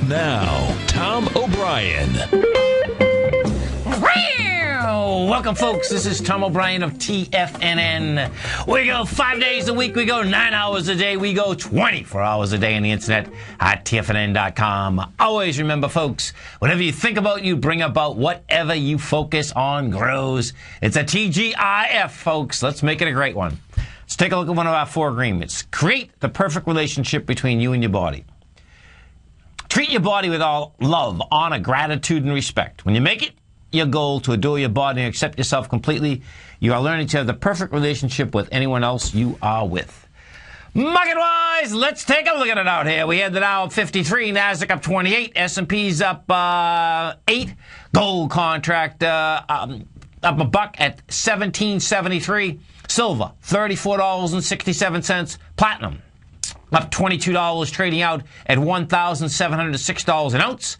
Now, Tom O'Brien. Welcome, folks. This is Tom O'Brien of TFNN. We go 5 days a week. We go 9 hours a day. We go 24 hours a day on the internet at TFNN.com. Always remember, folks, whatever you think about, you bring about. Whatever you focus on grows. It's a TGIF, folks. Let's make it a great one. Let's take a look at one of our 4 agreements. Create the perfect relationship between you and your body. Treat your body with all love, honor, gratitude, and respect. When you make it your goal to adore your body and accept yourself completely, you are learning to have the perfect relationship with anyone else you are with. Market-wise, let's take a look at it out here. We had the Dow up 53, NASDAQ up 28, S&P's up 8, gold contract up a buck at $17.73, silver $34.67, platinum up $22, trading out at $1,706 an ounce.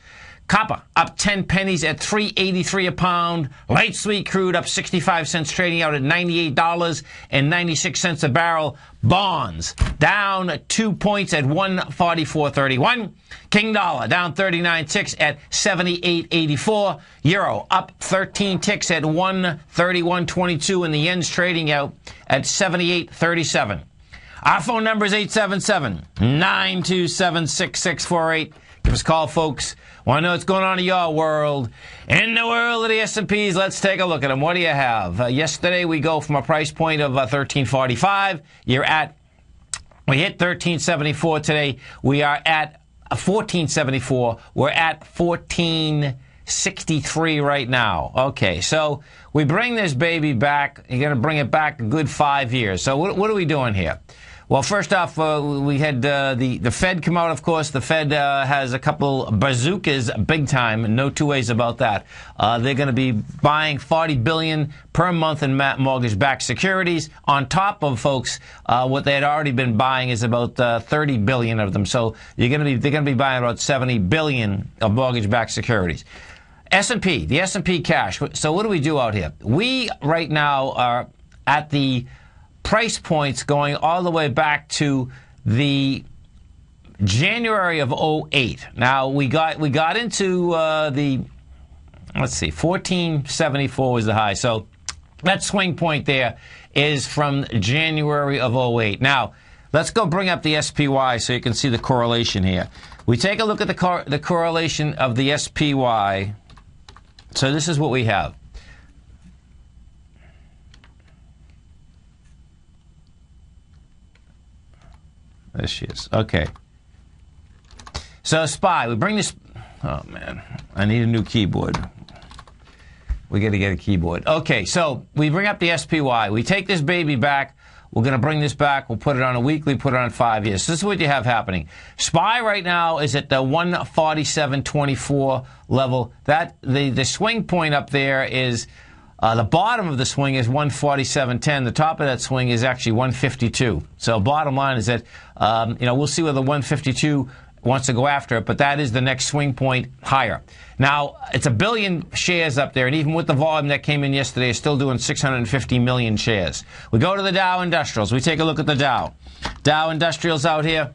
Copper up 10 pennies at $3.83 a pound. Light sweet crude up 65 cents, trading out at $98.96 a barrel. Bonds down 2 points at 144.31. King dollar down 39 ticks at 78.84. Euro up 13 ticks at 131.22, and the yen's trading out at 78.37. Our phone number is 877-927-6648. Give us a call, folks. Want to know what's going on in your world? In the world of the S&Ps, let's take a look at them. What do you have? Yesterday, we go from a price point of $13.45. We hit $13.74 today. We are at $14.74. We're at $14.63 right now. Okay, so we bring this baby back. You're going to bring it back a good 5 years. So what are we doing here? Well, first off, we had the Fed come out, of course. The Fed has a couple bazookas big time, no two ways about that. They're going to be buying $40 billion per month in mortgage-backed securities. On top of, folks, what they had already been buying is about $30 billion of them. So they're going to be buying about $70 billion of mortgage-backed securities. S&P, the S&P cash. So what do we do out here? We right now are at the price points going all the way back to the January of 08. Now, we got into let's see, 1474 was the high. So that swing point there is from January of 08. Now, let's go bring up the SPY so you can see the correlation here. We take a look at the correlation of the SPY. So this is what we have. There she is. Okay. So SPY, we bring this. Oh man, I need a new keyboard. We got to get a keyboard. Okay, so we bring up the SPY. We take this baby back. We're going to bring this back. We'll put it on a weekly, put it on 5 years. So this is what you have happening. SPY right now is at the 147.24 level. That the swing point up there is. The bottom of the swing is 147.10. The top of that swing is actually 152. So bottom line is that, we'll see whether 152 wants to go after it, but that is the next swing point higher. Now, it's 1 billion shares up there, and even with the volume that came in yesterday, it's still doing 650 million shares. We go to the Dow Industrials. We take a look at the Dow. Dow Industrials out here,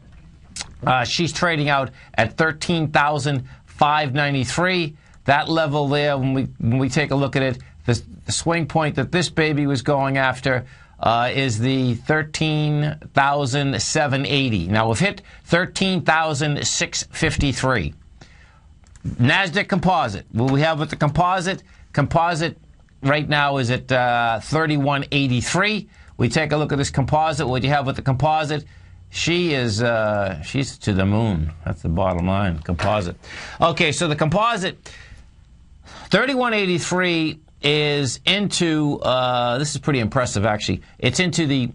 she's trading out at 13,593. That level there, when we take a look at it, the swing point that this baby was going after is the 13,780. Now, we've hit 13,653. NASDAQ Composite. What we have with the Composite right now is at 3183. We take a look at this Composite. What you have with the Composite, she's to the moon. That's the bottom line, Composite. Okay, so the Composite, 3183 is into, this is pretty impressive actually, it's into the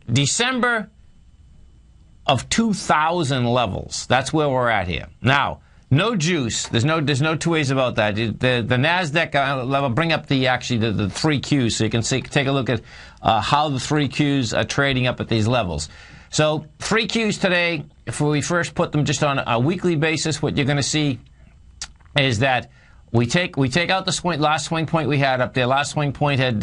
December of 2000 levels. That's where we're at here. Now, no juice. There's no two ways about that. The NASDAQ level, bring up the 3 Qs so you can see, take a look at how the 3 Qs are trading up at these levels. So 3 Qs today, if we first put them just on a weekly basis, what you're going to see is that we take out the last swing point we had up there. Last swing point had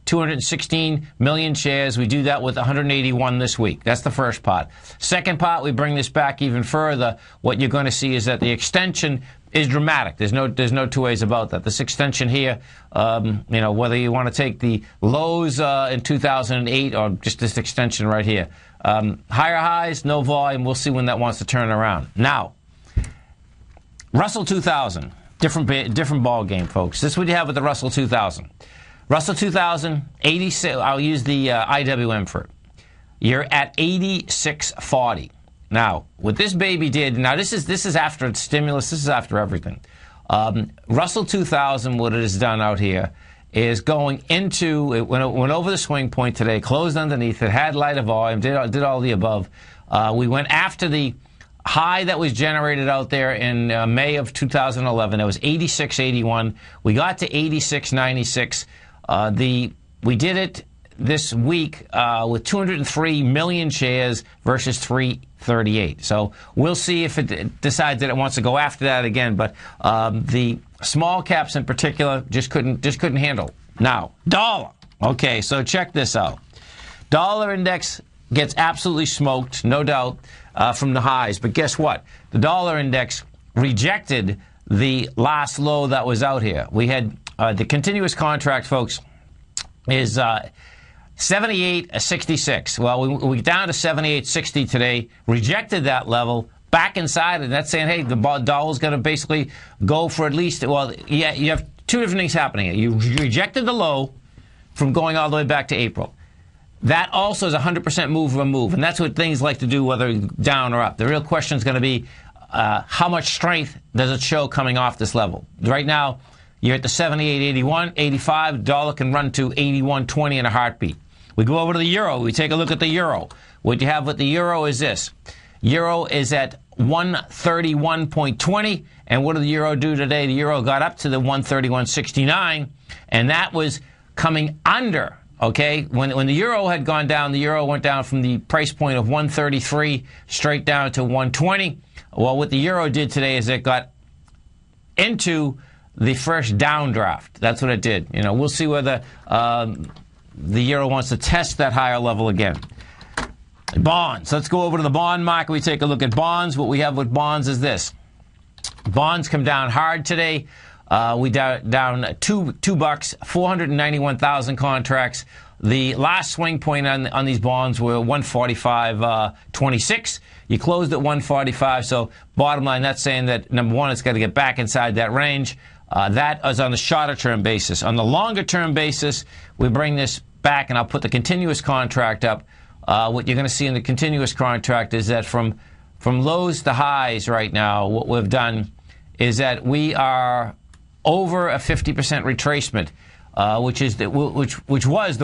216 million shares. We do that with 181 this week. That's the first part. Second part, we bring this back even further. What you're going to see is that the extension is dramatic. There's no two ways about that. This extension here, whether you want to take the lows in 2008 or just this extension right here. Higher highs, no volume. We'll see when that wants to turn around. Now, Russell 2000. Different ball game, folks. This is what you have with the Russell 2000. Russell 2000, 86. I'll use the IWM for it. You're at 8640. Now, what this baby did. Now, this is after stimulus. This is after everything. Russell 2000. What it has done out here is going into. It went over the swing point today. Closed underneath it. Had lighter volume. Did all the above. We went after the high that was generated out there in May of 2011. That was 86.81. We got to 86.96. We did it this week with 203 million shares versus 338. So we'll see if it decides that it wants to go after that again. But the small caps in particular just couldn't handle. Now, dollar. Okay, so check this out. Dollar index gets absolutely smoked, no doubt, from the highs. But guess what? The dollar index rejected the last low that was out here. We had the continuous contract, folks, is 78.66. Well, we down to 78.60 today. Rejected that level. Back inside it. That's saying, hey, the dollar's going to basically go for at least, well, yeah, you have two different things happening here. You rejected the low from going all the way back to April. That also is a 100% move of a move, and that's what things like to do, whether down or up. The real question is going to be how much strength does it show coming off this level? Right now, you're at the 78.81, 85. Dollar can run to 81.20 in a heartbeat. We go over to the euro. We take a look at the euro. What you have with the euro is this. Euro is at 131.20, and what did the euro do today? The euro got up to the 131.69, and that was coming under. Okay, when the euro had gone down, the euro went down from the price point of 133 straight down to 120. Well, what the euro did today is it got into the first downdraft. That's what it did. We'll see whether the euro wants to test that higher level again. Bonds. Let's go over to the bond market. We take a look at bonds. What we have with bonds is this. Bonds come down hard today. We down $2, 491,000 contracts. The last swing point on these bonds were 145.26. You closed at 145. So bottom line, that's saying that number one, it's got to get back inside that range. That is on the shorter term basis. On the longer term basis, we bring this back, and I'll put the continuous contract up. What you're going to see in the continuous contract is that from lows to highs right now, what we've done is that we are over a 50% retracement, which was the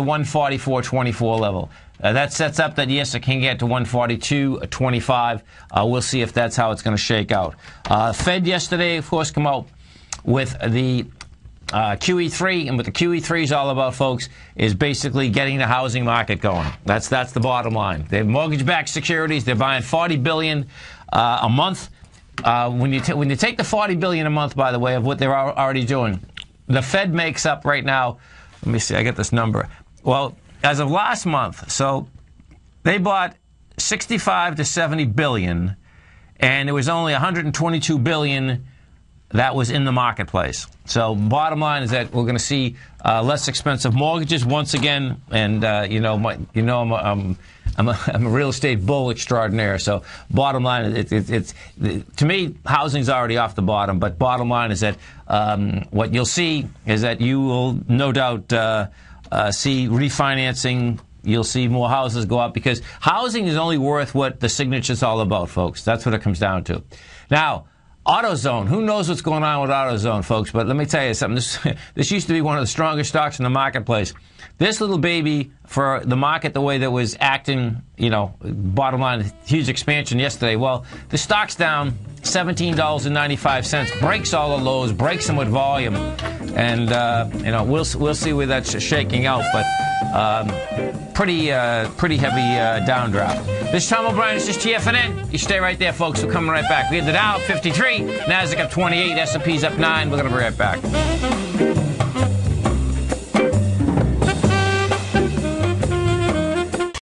144.24 level. That sets up that, yes, it can get to 142.25. We'll see if that's how it's going to shake out. Fed yesterday, of course, come out with the QE3, and what the QE3 is all about, folks, is basically getting the housing market going. That's the bottom line. They have mortgage-backed securities. They're buying $40 billion a month. When you take the $40 billion a month, by the way, of what they're already doing, the Fed makes up right now. Let me see. I get this number. Well, as of last month, so they bought 65 to 70 billion, and there was only 122 billion that was in the marketplace. So bottom line is that we're going to see less expensive mortgages once again, and I'm a real estate bull extraordinaire. So bottom line, it's to me, housing's already off the bottom. But bottom line is that what you'll see is that you will no doubt see refinancing. You'll see more houses go up because housing is only worth what the signature's all about, folks. That's what it comes down to. Now, Autozone. Who knows what's going on with Autozone, folks? But let me tell you something. This used to be one of the strongest stocks in the marketplace. This little baby, for the market the way that was acting, bottom line, huge expansion yesterday. Well, the stock's down $17.95. Breaks all the lows, breaks them with volume, and we'll see where that's shaking out. But pretty heavy downdraft. This is Tom O'Brien. This is TFNN. You stay right there, folks. We're coming right back. We had the Dow up 53, Nasdaq up 28, S&P's up 9. We're going to be right back.